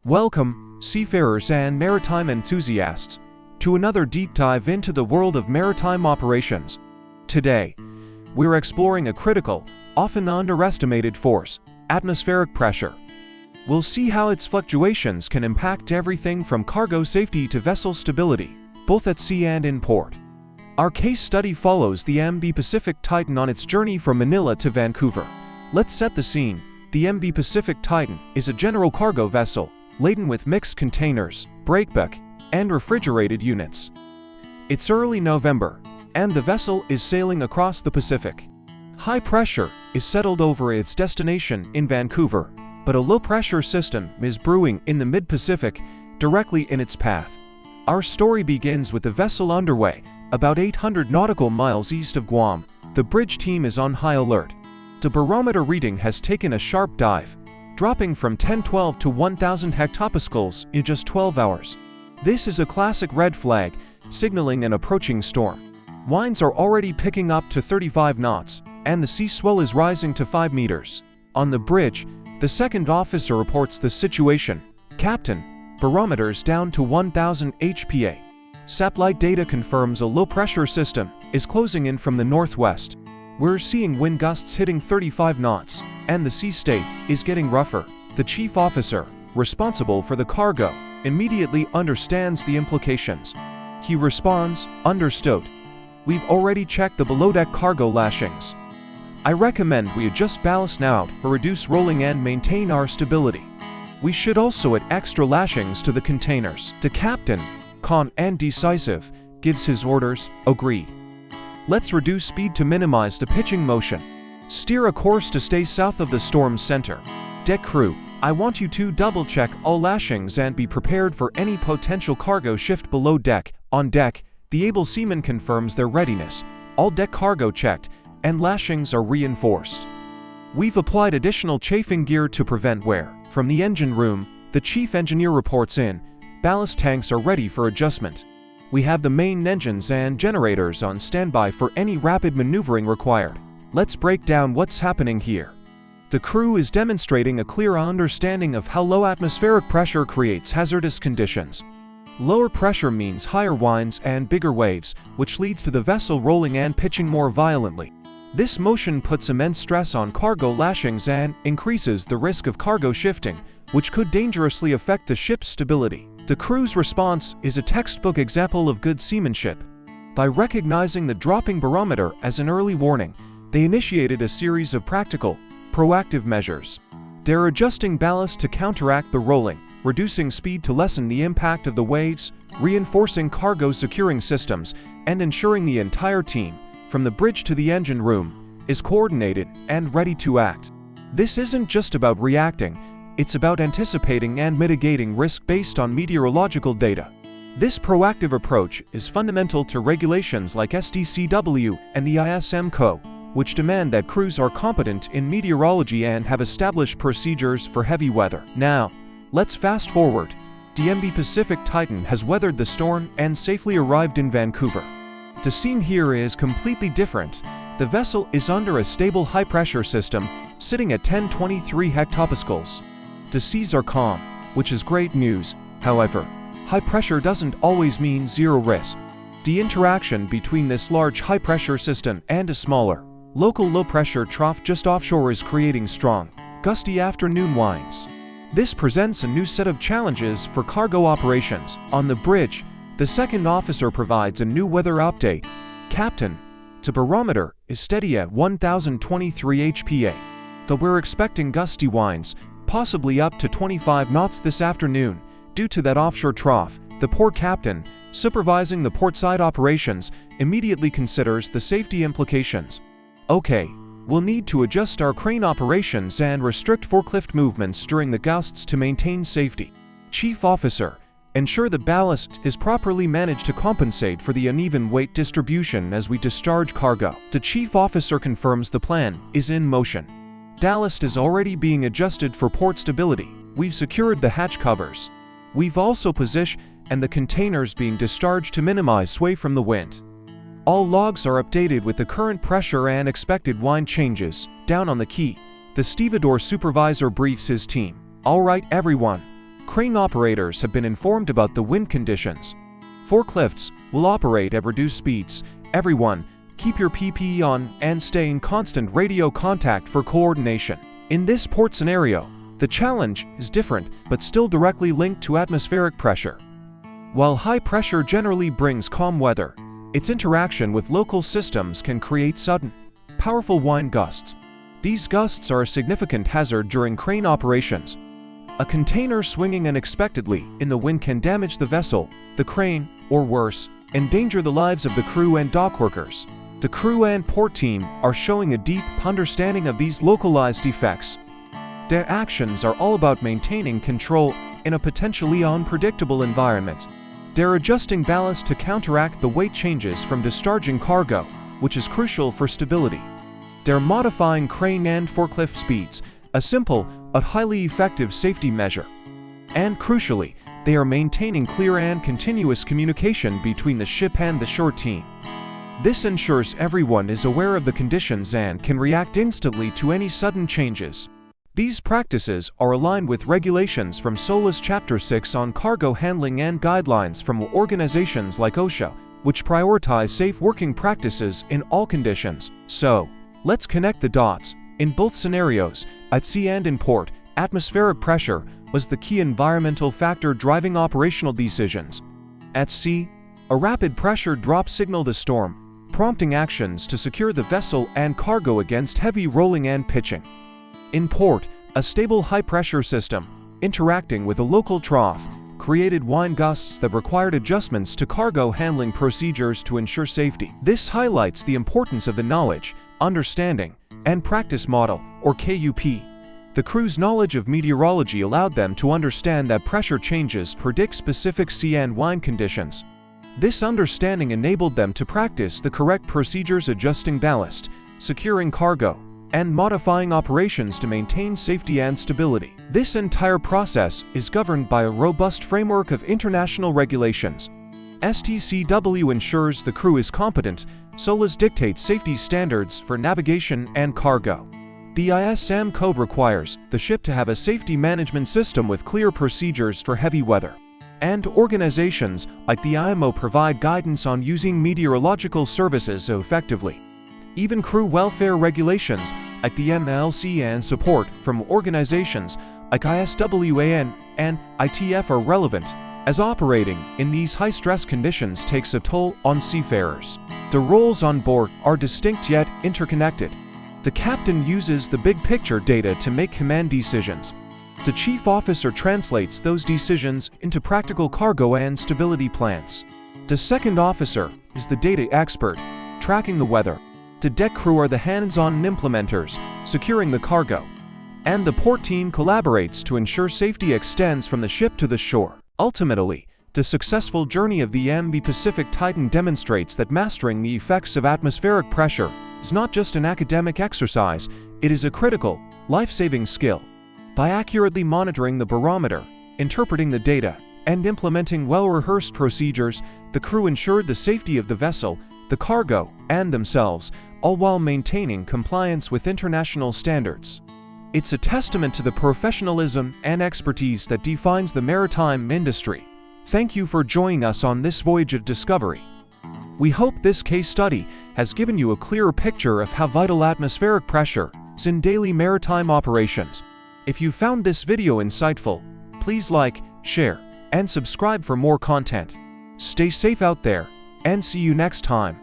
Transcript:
Welcome, seafarers and maritime enthusiasts, to another deep dive into the world of maritime operations. Today, we're exploring a critical, often underestimated force, atmospheric pressure. We'll see how its fluctuations can impact everything from cargo safety to vessel stability, both at sea and in port. Our case study follows the MV Pacific Titan on its journey from Manila to Vancouver. Let's set the scene. The MV Pacific Titan is a general cargo vessel, laden with mixed containers, breakbulk, and refrigerated units. It's early November, and the vessel is sailing across the Pacific. High pressure is settled over its destination in Vancouver, but a low-pressure system is brewing in the mid-Pacific, directly in its path. Our story begins with the vessel underway, about 800 nautical miles east of Guam. The bridge team is on high alert. The barometer reading has taken a sharp dive, dropping from 1012 to 1000 hectopascals in just 12 hours. This is a classic red flag, signaling an approaching storm. Winds are already picking up to 35 knots, and the sea swell is rising to 5 meters. On the bridge, the second officer reports the situation. Captain, barometers down to 1000 HPA. Satellite data confirms a low-pressure system is closing in from the northwest. We're seeing wind gusts hitting 35 knots, and the sea state is getting rougher. The chief officer, responsible for the cargo, immediately understands the implications. He responds, "Understood. We've already checked the below-deck cargo lashings. I recommend we adjust ballast now or reduce rolling and maintain our stability. We should also add extra lashings to the containers." The captain, calm and decisive, gives his orders. Agreed. Let's reduce speed to minimize the pitching motion. Steer a course to stay south of the storm's center. Deck crew, I want you to double-check all lashings and be prepared for any potential cargo shift below deck. On deck, the able seaman confirms their readiness. All deck cargo checked, and lashings are reinforced. We've applied additional chafing gear to prevent wear. From the engine room, the chief engineer reports in. Ballast tanks are ready for adjustment. We have the main engines and generators on standby for any rapid maneuvering required. Let's break down what's happening here. The crew is demonstrating a clear understanding of how low atmospheric pressure creates hazardous conditions. Lower pressure means higher winds and bigger waves, which leads to the vessel rolling and pitching more violently. This motion puts immense stress on cargo lashings and increases the risk of cargo shifting, which could dangerously affect the ship's stability. The crew's response is a textbook example of good seamanship. By recognizing the dropping barometer as an early warning, they initiated a series of practical, proactive measures. They're adjusting ballast to counteract the rolling, reducing speed to lessen the impact of the waves, reinforcing cargo securing systems, and ensuring the entire team, from the bridge to the engine room, is coordinated and ready to act. This isn't just about reacting, it's about anticipating and mitigating risk based on meteorological data. This proactive approach is fundamental to regulations like STCW and the ISM-CO, which demand that crews are competent in meteorology and have established procedures for heavy weather. Now, let's fast forward. The MV Pacific Titan has weathered the storm and safely arrived in Vancouver. The scene here is completely different. The vessel is under a stable high-pressure system, sitting at 1023 hectopascals. The seas are calm, which is great news. However, high pressure doesn't always mean zero risk. The interaction between this large high-pressure system and a smaller, local low-pressure trough just offshore is creating strong, gusty afternoon winds. This presents a new set of challenges for cargo operations. On the bridge, the second officer provides a new weather update. Captain, the barometer is steady at 1023 HPA, but we're expecting gusty winds, possibly up to 25 knots this afternoon, due to that offshore trough. The port captain, supervising the portside operations, immediately considers the safety implications. Okay, we'll need to adjust our crane operations and restrict forklift movements during the gusts to maintain safety. Chief officer, ensure the ballast is properly managed to compensate for the uneven weight distribution as we discharge cargo. The chief officer confirms the plan is in motion. Ballast is already being adjusted for port stability. We've secured the hatch covers. We've also positioned the containers being discharged to minimize sway from the wind. All logs are updated with the current pressure and expected wind changes. Down on the quay, the stevedore supervisor briefs his team. "All right, everyone. Crane operators have been informed about the wind conditions. Forklifts will operate at reduced speeds. Everyone, keep your PPE on and stay in constant radio contact for coordination. In this port scenario, the challenge is different but still directly linked to atmospheric pressure. While high pressure generally brings calm weather, its interaction with local systems can create sudden, powerful wind gusts. These gusts are a significant hazard during crane operations. A container swinging unexpectedly in the wind can damage the vessel, the crane, or worse, endanger the lives of the crew and dockworkers. The crew and port team are showing a deep understanding of these localized effects. Their actions are all about maintaining control in a potentially unpredictable environment. They're adjusting ballast to counteract the weight changes from discharging cargo, which is crucial for stability. They're modifying crane and forklift speeds, a simple but highly effective safety measure. And crucially, they are maintaining clear and continuous communication between the ship and the shore team. This ensures everyone is aware of the conditions and can react instantly to any sudden changes. These practices are aligned with regulations from SOLAS Chapter 6 on cargo handling and guidelines from organizations like OSHA, which prioritize safe working practices in all conditions. So, let's connect the dots. In both scenarios, at sea and in port, atmospheric pressure was the key environmental factor driving operational decisions. At sea, a rapid pressure drop signaled a storm, prompting actions to secure the vessel and cargo against heavy rolling and pitching. In port, a stable high-pressure system, interacting with a local trough, created wind gusts that required adjustments to cargo handling procedures to ensure safety. This highlights the importance of the knowledge, understanding, and practice model, or KUP. The crew's knowledge of meteorology allowed them to understand that pressure changes predict specific sea and wind conditions. This understanding enabled them to practice the correct procedures, adjusting ballast, securing cargo, and modifying operations to maintain safety and stability. This entire process is governed by a robust framework of international regulations. STCW ensures the crew is competent. SOLAS dictates safety standards for navigation and cargo. The ISM code requires the ship to have a safety management system with clear procedures for heavy weather. And organizations like the IMO provide guidance on using meteorological services effectively. Even crew welfare regulations like the MLC and support from organizations like ISWAN and ITF are relevant, as operating in these high-stress conditions takes a toll on seafarers. The roles on board are distinct yet interconnected. The captain uses the big picture data to make command decisions. The chief officer translates those decisions into practical cargo and stability plans. The second officer is the data expert, tracking the weather. The deck crew are the hands-on implementers, securing the cargo. And the port team collaborates to ensure safety extends from the ship to the shore. Ultimately, the successful journey of the MV Pacific Titan demonstrates that mastering the effects of atmospheric pressure is not just an academic exercise, it is a critical, life-saving skill. By accurately monitoring the barometer, interpreting the data, and implementing well-rehearsed procedures, the crew ensured the safety of the vessel, the cargo, and themselves, all while maintaining compliance with international standards. It's a testament to the professionalism and expertise that defines the maritime industry. Thank you for joining us on this voyage of discovery. We hope this case study has given you a clearer picture of how vital atmospheric pressure is in daily maritime operations. If you found this video insightful, please like, share, and subscribe for more content. Stay safe out there, and see you next time.